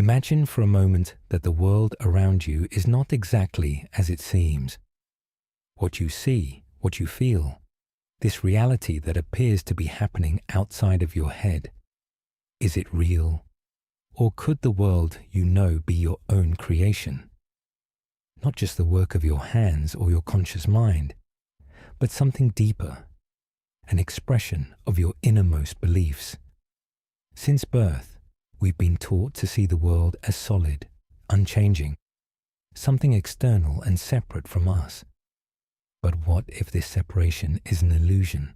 Imagine for a moment that the world around you is not exactly as it seems. What you see, what you feel, this reality that appears to be happening outside of your head, is it real? Or could the world you know be your own creation? Not just the work of your hands or your conscious mind, but something deeper, an expression of your innermost beliefs. Since birth, we've been taught to see the world as solid, unchanging, something external and separate from us. But what if this separation is an illusion?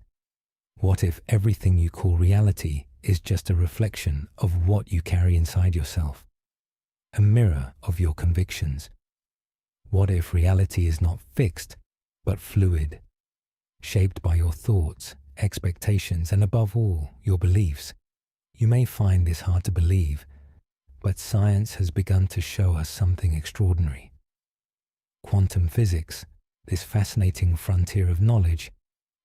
What if everything you call reality is just a reflection of what you carry inside yourself, a mirror of your convictions? What if reality is not fixed, but fluid, shaped by your thoughts, expectations, and above all, your beliefs? You may find this hard to believe, but science has begun to show us something extraordinary. Quantum physics, this fascinating frontier of knowledge,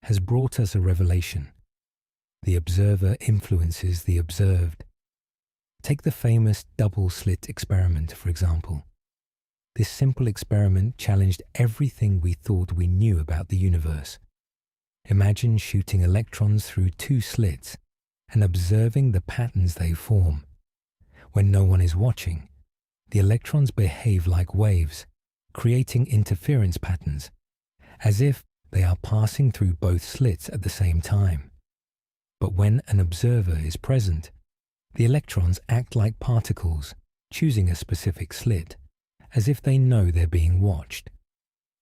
has brought us a revelation. The observer influences the observed. Take the famous double-slit experiment, for example. This simple experiment challenged everything we thought we knew about the universe. Imagine shooting electrons through two slits and observing the patterns they form. When no one is watching, the electrons behave like waves, creating interference patterns, as if they are passing through both slits at the same time. But when an observer is present, the electrons act like particles, choosing a specific slit, as if they know they're being watched.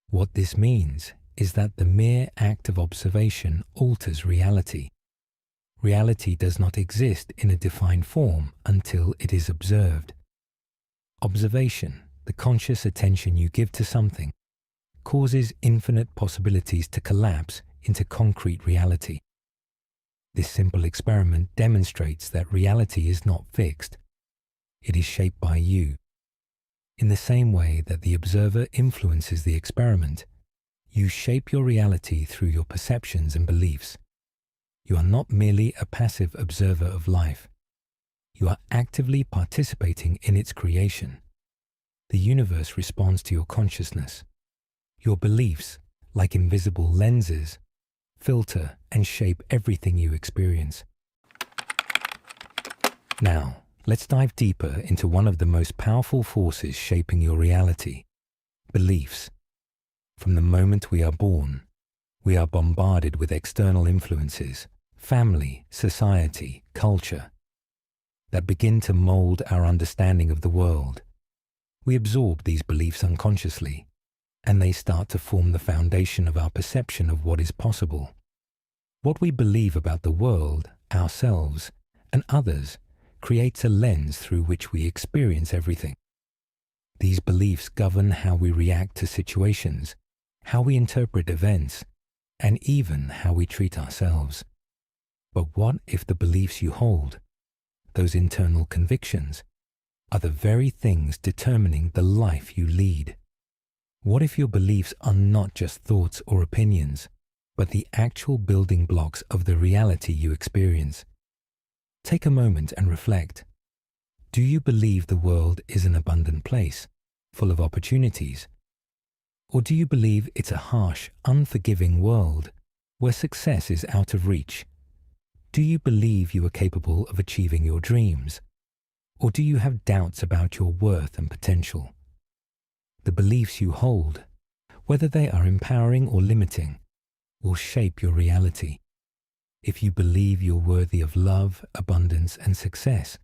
What this means is that the mere act of observation alters reality. Reality does not exist in a defined form until it is observed. Observation, the conscious attention you give to something, causes infinite possibilities to collapse into concrete reality. This simple experiment demonstrates that reality is not fixed. It is shaped by you. In the same way that the observer influences the experiment, you shape your reality through your perceptions and beliefs. You are not merely a passive observer of life. You are actively participating in its creation. The universe responds to your consciousness. Your beliefs, like invisible lenses, filter and shape everything you experience. Now, let's dive deeper into one of the most powerful forces shaping your reality: beliefs. From the moment we are born, we are bombarded with external influences, family, society, culture, that begin to mold our understanding of the world. We absorb these beliefs unconsciously, and they start to form the foundation of our perception of what is possible. What we believe about the world, ourselves, and others creates a lens through which we experience everything. These beliefs govern how we react to situations, how we interpret events, and even how we treat ourselves. But what if the beliefs you hold, those internal convictions, are the very things determining the life you lead? What if your beliefs are not just thoughts or opinions, but the actual building blocks of the reality you experience? Take a moment and reflect. Do you believe the world is an abundant place, full of opportunities? Or do you believe it's a harsh, unforgiving world where success is out of reach? Do you believe you are capable of achieving your dreams? Or do you have doubts about your worth and potential? The beliefs you hold, whether they are empowering or limiting, will shape your reality. If you believe you're worthy of love, abundance, and success,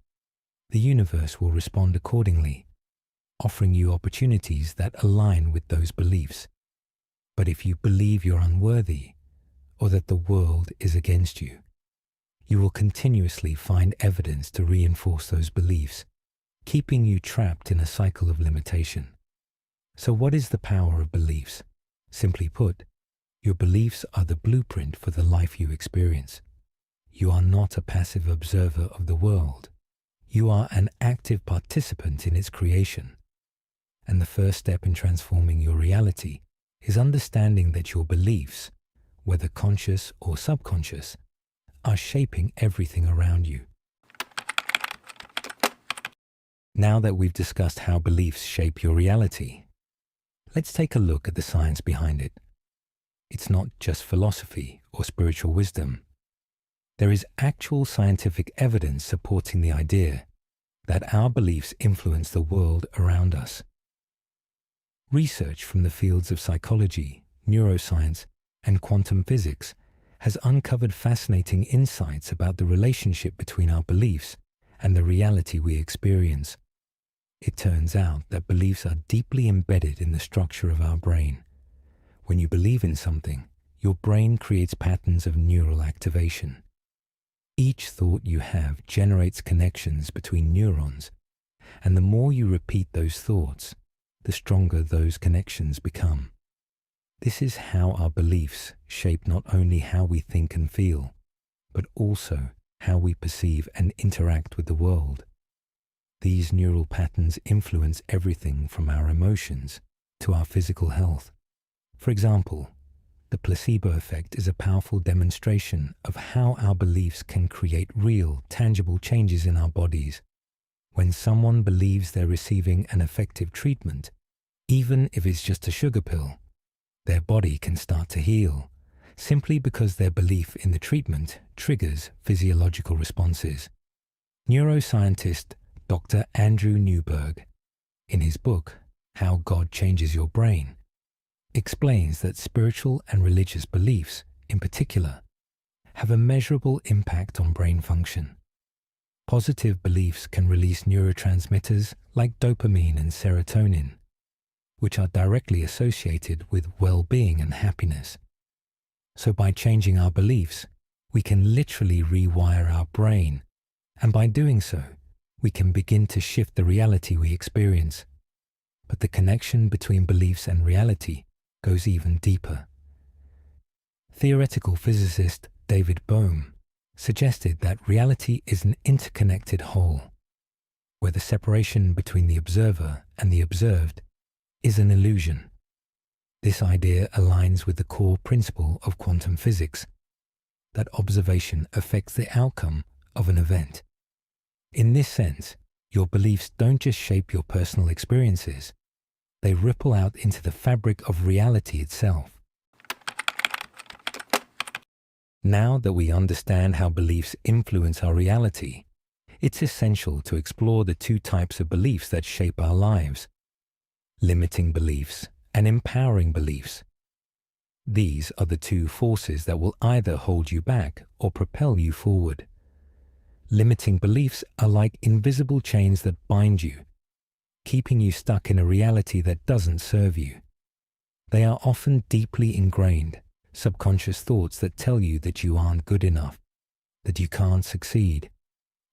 the universe will respond accordingly, offering you opportunities that align with those beliefs. But if you believe you're unworthy, or that the world is against you, you will continuously find evidence to reinforce those beliefs, keeping you trapped in a cycle of limitation. So what is the power of beliefs? Simply put, your beliefs are the blueprint for the life you experience. You are not a passive observer of the world. You are an active participant in its creation. And the first step in transforming your reality is understanding that your beliefs, whether conscious or subconscious, are shaping everything around you. Now that we've discussed how beliefs shape your reality, let's take a look at the science behind it. It's not just philosophy or spiritual wisdom. There is actual scientific evidence supporting the idea that our beliefs influence the world around us. Research from the fields of psychology, neuroscience, and quantum physics has uncovered fascinating insights about the relationship between our beliefs and the reality we experience. It turns out that beliefs are deeply embedded in the structure of our brain. When you believe in something, your brain creates patterns of neural activation. Each thought you have generates connections between neurons, and the more you repeat those thoughts, the stronger those connections become. This is how our beliefs shape not only how we think and feel, but also how we perceive and interact with the world. These neural patterns influence everything from our emotions to our physical health. For example, the placebo effect is a powerful demonstration of how our beliefs can create real, tangible changes in our bodies. When someone believes they're receiving an effective treatment, even if it's just a sugar pill, their body can start to heal, simply because their belief in the treatment triggers physiological responses. Neuroscientist Dr. Andrew Newberg, in his book, How God Changes Your Brain, explains that spiritual and religious beliefs, in particular, have a measurable impact on brain function. Positive beliefs can release neurotransmitters like dopamine and serotonin, which are directly associated with well-being and happiness. So by changing our beliefs, we can literally rewire our brain, and by doing so, we can begin to shift the reality we experience. But the connection between beliefs and reality goes even deeper. Theoretical physicist David Bohm suggested that reality is an interconnected whole, where the separation between the observer and the observed is an illusion. This idea aligns with the core principle of quantum physics, that observation affects the outcome of an event. In this sense, your beliefs don't just shape your personal experiences, they ripple out into the fabric of reality itself. Now that we understand how beliefs influence our reality, it's essential to explore the two types of beliefs that shape our lives: limiting beliefs and empowering beliefs. These are the two forces that will either hold you back or propel you forward. Limiting beliefs are like invisible chains that bind you, keeping you stuck in a reality that doesn't serve you. They are often deeply ingrained, subconscious thoughts that tell you that you aren't good enough, that you can't succeed,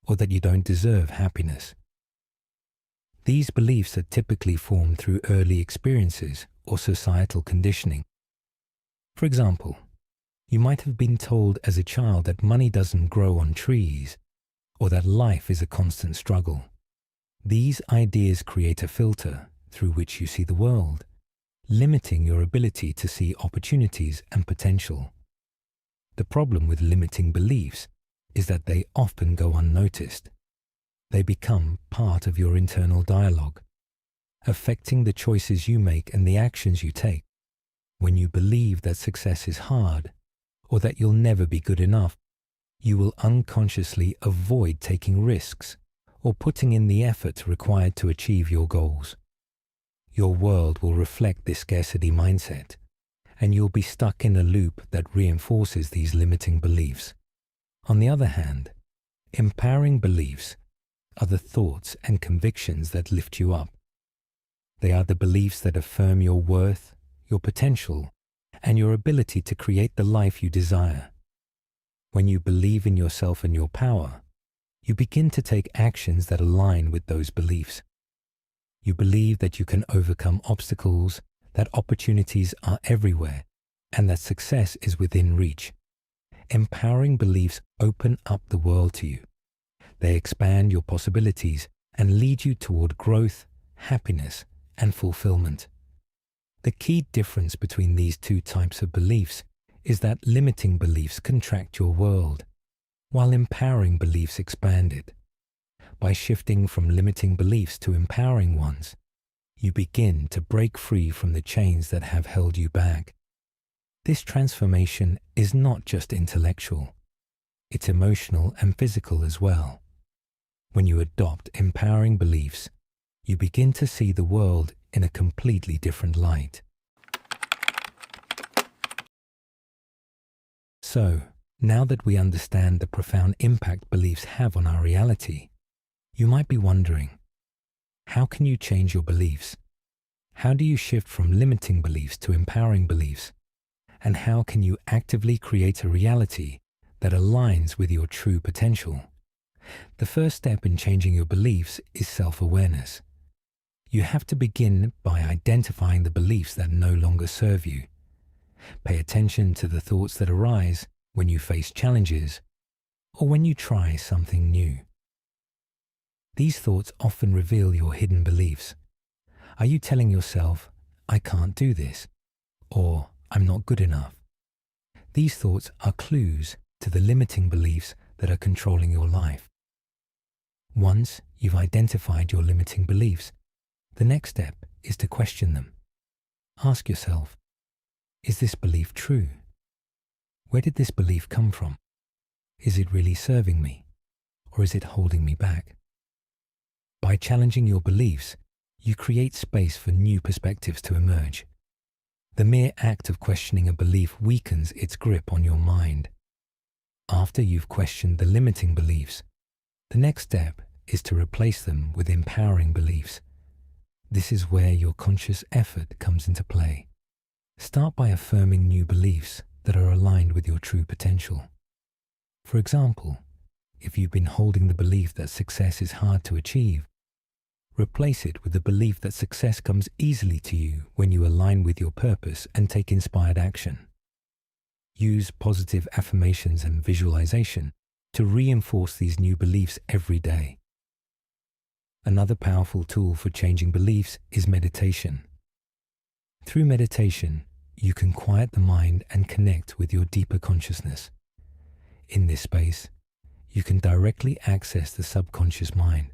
or that you don't deserve happiness. These beliefs are typically formed through early experiences or societal conditioning. For example, you might have been told as a child that money doesn't grow on trees, or that life is a constant struggle. These ideas create a filter through which you see the world, limiting your ability to see opportunities and potential. The problem with limiting beliefs is that they often go unnoticed. They become part of your internal dialogue, affecting the choices you make and the actions you take. When you believe that success is hard, or that you'll never be good enough, you will unconsciously avoid taking risks or putting in the effort required to achieve your goals. Your world will reflect this scarcity mindset, and you'll be stuck in a loop that reinforces these limiting beliefs. On the other hand, empowering beliefs are the thoughts and convictions that lift you up. They are the beliefs that affirm your worth, your potential, and your ability to create the life you desire. When you believe in yourself and your power, you begin to take actions that align with those beliefs. You believe that you can overcome obstacles, that opportunities are everywhere, and that success is within reach. Empowering beliefs open up the world to you. They expand your possibilities and lead you toward growth, happiness, and fulfillment. The key difference between these two types of beliefs is that limiting beliefs contract your world, while empowering beliefs expand it. by shifting from limiting beliefs to empowering ones, you begin to break free from the chains that have held you back. This transformation is not just intellectual, it's emotional and physical as well. When you adopt empowering beliefs, you begin to see the world in a completely different light. So, now that we understand the profound impact beliefs have on our reality, you might be wondering, how can you change your beliefs? How do you shift from limiting beliefs to empowering beliefs? And how can you actively create a reality that aligns with your true potential? The first step in changing your beliefs is self-awareness. You have to begin by identifying the beliefs that no longer serve you. Pay attention to the thoughts that arise when you face challenges or when you try something new. These thoughts often reveal your hidden beliefs. Are you telling yourself, "I can't do this," or "I'm not good enough"? These thoughts are clues to the limiting beliefs that are controlling your life. Once you've identified your limiting beliefs, the next step is to question them. Ask yourself, is this belief true? Where did this belief come from? Is it really serving me, or is it holding me back? By challenging your beliefs, you create space for new perspectives to emerge. The mere act of questioning a belief weakens its grip on your mind. After you've questioned the limiting beliefs, the next step is to replace them with empowering beliefs. This is where your conscious effort comes into play. Start by affirming new beliefs that are aligned with your true potential. For example, if you've been holding the belief that success is hard to achieve, replace it with the belief that success comes easily to you when you align with your purpose and take inspired action. Use positive affirmations and visualization to reinforce these new beliefs every day. Another powerful tool for changing beliefs is meditation. Through meditation, you can quiet the mind and connect with your deeper consciousness. In this space, you can directly access the subconscious mind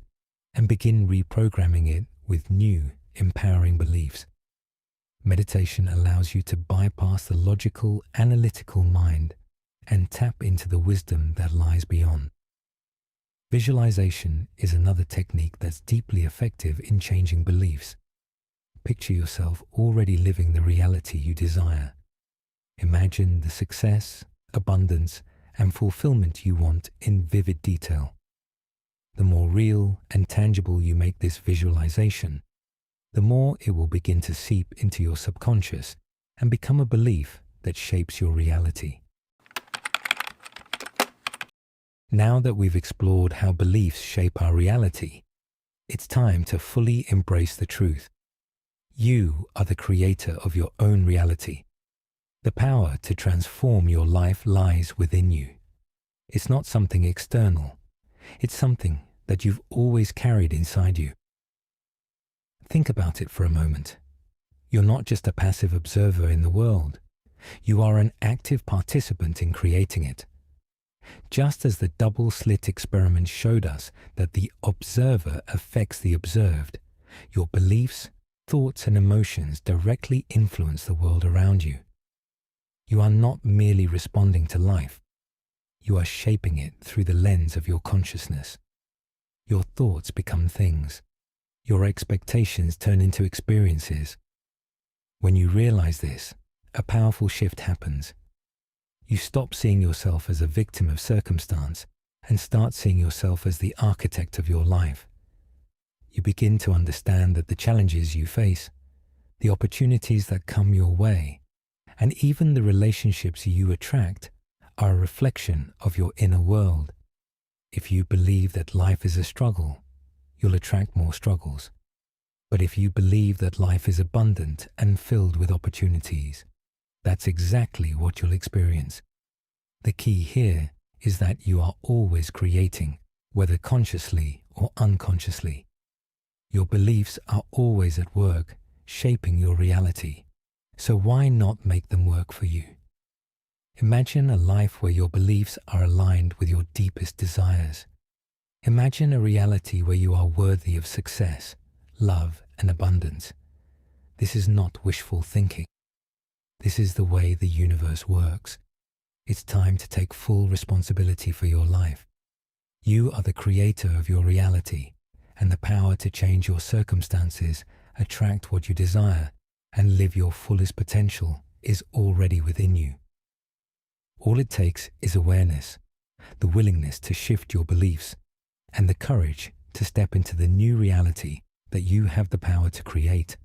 and begin reprogramming it with new, empowering beliefs. Meditation allows you to bypass the logical, analytical mind and tap into the wisdom that lies beyond. Visualization is another technique that's deeply effective in changing beliefs. Picture yourself already living the reality you desire. Imagine the success, abundance, and fulfillment you want in vivid detail. The more real and tangible you make this visualization, the more it will begin to seep into your subconscious and become a belief that shapes your reality. Now that we've explored how beliefs shape our reality, it's time to fully embrace the truth. You are the creator of your own reality. The power to transform your life lies within you. It's not something external. It's something that you've always carried inside you. Think about it for a moment. You're not just a passive observer in the world. You are an active participant in creating it. Just as the double-slit experiment showed us that the observer affects the observed, your beliefs, thoughts, and emotions directly influence the world around you. You are not merely responding to life. You are shaping it through the lens of your consciousness. Your thoughts become things. Your expectations turn into experiences. When you realize this, a powerful shift happens. You stop seeing yourself as a victim of circumstance and start seeing yourself as the architect of your life. You begin to understand that the challenges you face, the opportunities that come your way, and even the relationships you attract are a reflection of your inner world. If you believe that life is a struggle, you'll attract more struggles. But if you believe that life is abundant and filled with opportunities, that's exactly what you'll experience. The key here is that you are always creating, whether consciously or unconsciously. Your beliefs are always at work, shaping your reality. So why not make them work for you? Imagine a life where your beliefs are aligned with your deepest desires. Imagine a reality where you are worthy of success, love, and abundance. This is not wishful thinking. This is the way the universe works. It's time to take full responsibility for your life. You are the creator of your reality, and the power to change your circumstances, attract what you desire, and live your fullest potential is already within you. All it takes is awareness, the willingness to shift your beliefs, and the courage to step into the new reality that you have the power to create